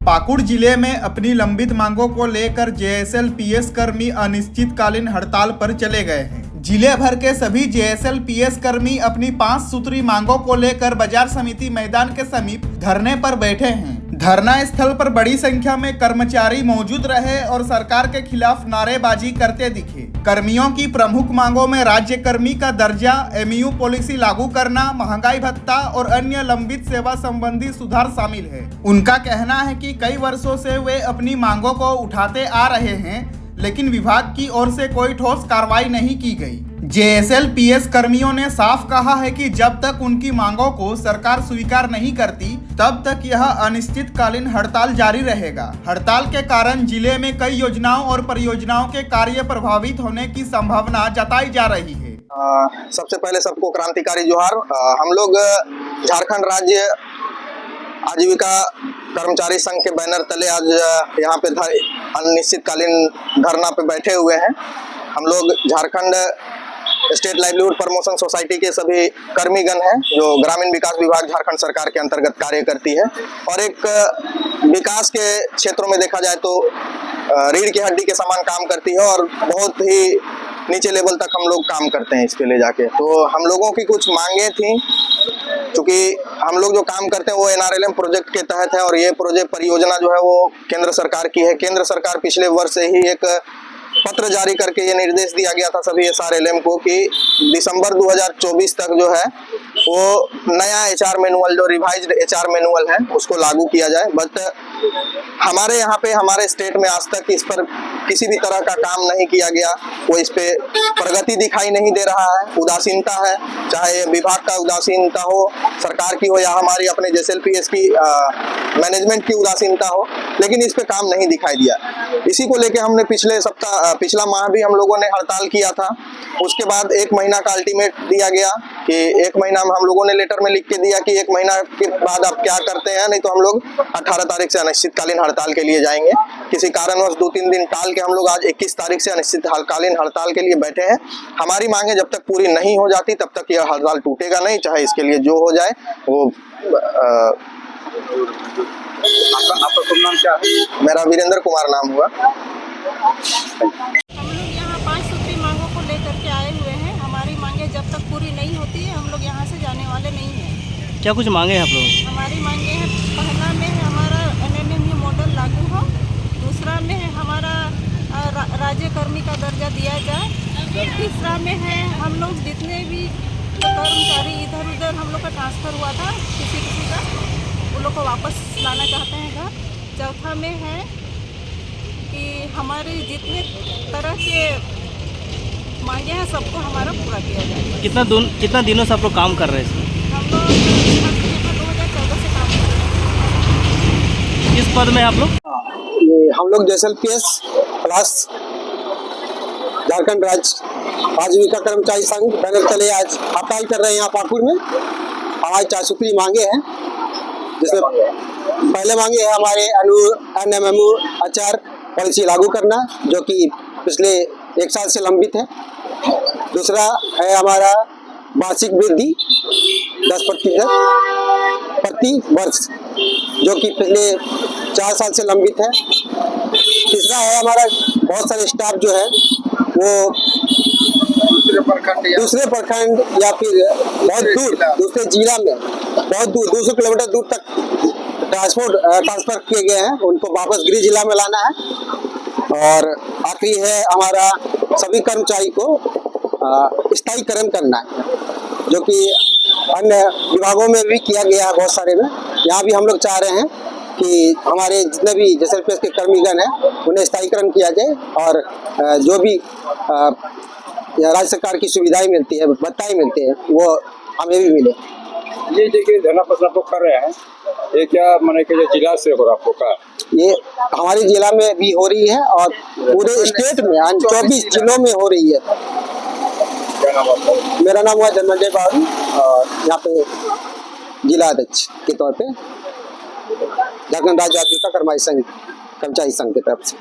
पाकुड़ जिले में अपनी लंबित मांगों को लेकर जेएसएल-पीएस कर्मी अनिश्चितकालीन हड़ताल पर चले गए हैं। जिले भर के सभी जेएसएल-पीएस कर्मी अपनी 5 सूत्री मांगों को लेकर बाजार समिति मैदान के समीप धरने पर बैठे हैं। धरना स्थल पर बड़ी संख्या में कर्मचारी मौजूद रहे और सरकार के खिलाफ नारेबाजी करते दिखे। कर्मियों की प्रमुख मांगों में राज्य कर्मी का दर्जा, एमयू पॉलिसी लागू करना, महंगाई भत्ता और अन्य लंबित सेवा संबंधी सुधार शामिल है। उनका कहना है कि कई वर्षों से वे अपनी मांगों को उठाते आ रहे हैं, लेकिन विभाग की ओर से कोई ठोस कार्रवाई नहीं की गई। जेएसएल-पीएस कर्मियों ने साफ कहा है कि जब तक उनकी मांगों को सरकार स्वीकार नहीं करती, तब तक यह अनिश्चितकालीन हड़ताल जारी रहेगा। हड़ताल के कारण जिले में कई योजनाओं और परियोजनाओं के कार्य प्रभावित होने की संभावना जताई जा रही है। सबसे पहले सबको क्रांतिकारी जोहार। हम लोग झारखंड राज्य आजीविका कर्मचारी संघ के बैनर तले आज यहाँ पे अनिश्चितकालीन धरना पे बैठे हुए हैं। हम लोग Jharkhand state livelihood promotion society के सभी कर्मीगण हैं जो ग्रामीण विकास विभाग झारखंड सरकार के अंतर्गत कार्य करती है और एक विकास के क्षेत्रों में देखा जाए तो रीढ़ की हड्डी के समान काम करती है और बहुत ही नीचे लेवल तक हम लोग काम करते हैं इसके ले जाके। तो हम लोगों की कुछ मांगे थी, क्योंकि हम लोग जो काम करते हैं वो एनआरएलएम प्रोजेक्ट के तहत है और ये प्रोजेक्ट परियोजना जो है वो केंद्र सरकार की है। केंद्र सरकार पिछले वर्ष से ही एक पत्र जारी करके ये निर्देश दिया गया था सभी एसआरएलएम को कि दिसंबर 2024 तक जो है वो नया एचआर मैनुअल, जो रिवाइज्ड एचआर मैनुअल है, उसको लागू किया जाए। बट हमारे यहाँ पे हमारे स्टेट में आज तक इस पर किसी भी तरह का काम नहीं किया गया। वो इस पे प्रगति दिखाई नहीं दे रहा है, उदासीनता है, चाहे विभाग का उदासीनता हो, सरकार की हो या हमारी अपने जेएसएल-पीएस की मैनेजमेंट की उदासीनता हो, लेकिन इस पे काम नहीं दिखाई दिया। इसी को लेके हमने पिछला माह भी हम लोगों ने हड़ताल किया था। उसके बाद 1 महीना का अल्टीमेट दिया गया कि 1 महीना में हम लोगों ने लेटर में लिख के दिया कि 1 महीना के बाद आप क्या करते हैं, नहीं तो हम लोग 18 तारीख से अनिश्चितकालीन हड़ताल के लिए जाएंगे। किसी कारणवश 2-3 दिन टाल के हम लोग आज 21 तारीख से अनिश्चितकालीन हड़ताल के लिए बैठे हैं। हमारी मांगे जब तक पूरी नहीं हो जाती तब तक यह हड़ताल टूटेगा नहीं, चाहे इसके लिए जो हो जाए वो। आपका शुभ नाम क्या है? मेरा वीरेंद्र कुमार नाम हुआ। हम लोग यहाँ 5 सूत्री मांगों को लेकर के आए हुए हैं। हमारी मांगे जब तक पूरी नहीं होती है हम लोग यहाँ से जाने वाले नहीं हैं। क्या कुछ मांगे हैं आप लोग? हमारी मांगे हैं, पहला में है हमारा एनएमएमयू मॉडल लागू हो, दूसरा में है हमारा राज्य कर्मी का दर्जा दिया जाए, तीसरा में है हम लोग जितने भी कर्मचारी इधर उधर हम लोग का ट्रांसफ़र हुआ था किसी का, उन लोग को वापस लाना चाहते हैं घर। चौथा में है कि हमारे जितने तरह के मांगे हैं सबको हमारा पूरा किया जाए। कितना दिनों से आप लोग काम कर रहे हैं इसमें? हम लोग 2014 से काम कर रहे हैं। किस पद में आप लोग? हम लोग जेएसएल-पीएस प्लस झारखंड राज्य आजीविका कर्मचारी संघ बैनर तले आज हड़ताल कर रहे हैं यहाँ पाकुड़ में। हमारी 4 सूत्री मांगे हैं, जिसमें पहले मांगे है हमारे एनएमएमयू एचआर पॉलिसी लागू करना, जो कि पिछले 1 साल से लंबित है। दूसरा है हमारा वार्षिक वृद्धि 10% प्रति वर्ष, जो कि पिछले 4 साल से लंबित है। तीसरा है हमारा बहुत सारे स्टाफ जो है वो दूसरे प्रखंड या फिर बहुत दूर दूसरे जिला में बहुत दूर 200 किलोमीटर दूर तक ट्रांसफर किए गए हैं, उनको वापस गृह जिला में लाना है। और आखिरी है हमारा सभी कर्मचारी को स्थायीकरण करना है, जो कि अन्य विभागों में भी किया गया है बहुत सारे में। यहाँ भी हम लोग चाह रहे हैं कि हमारे जितने भी जेएसएल-पीएस के कर्मीगण हैं उन्हें स्थायीकरण किया जाए और जो भी राज्य सरकार की सुविधाएं मिलती है, भत्ताएं मिलती है, वो हमें भी मिले। ये देखिए धरना प्रदर्शन आप लोग कर रहे हैं, ये क्या माने कि जिला से हो रहा आप लोग का? ये हमारे जिला में भी हो रही है और पूरे स्टेट में 24 जिलों में हो रही है। क्या नाम आपका? मेरा नाम हुआ धनंजय बाबू और यहाँ पे जिला अध्यक्ष के तौर पे झारखंड राज्य आजीविका कर्मचारी संघ की तरफ से।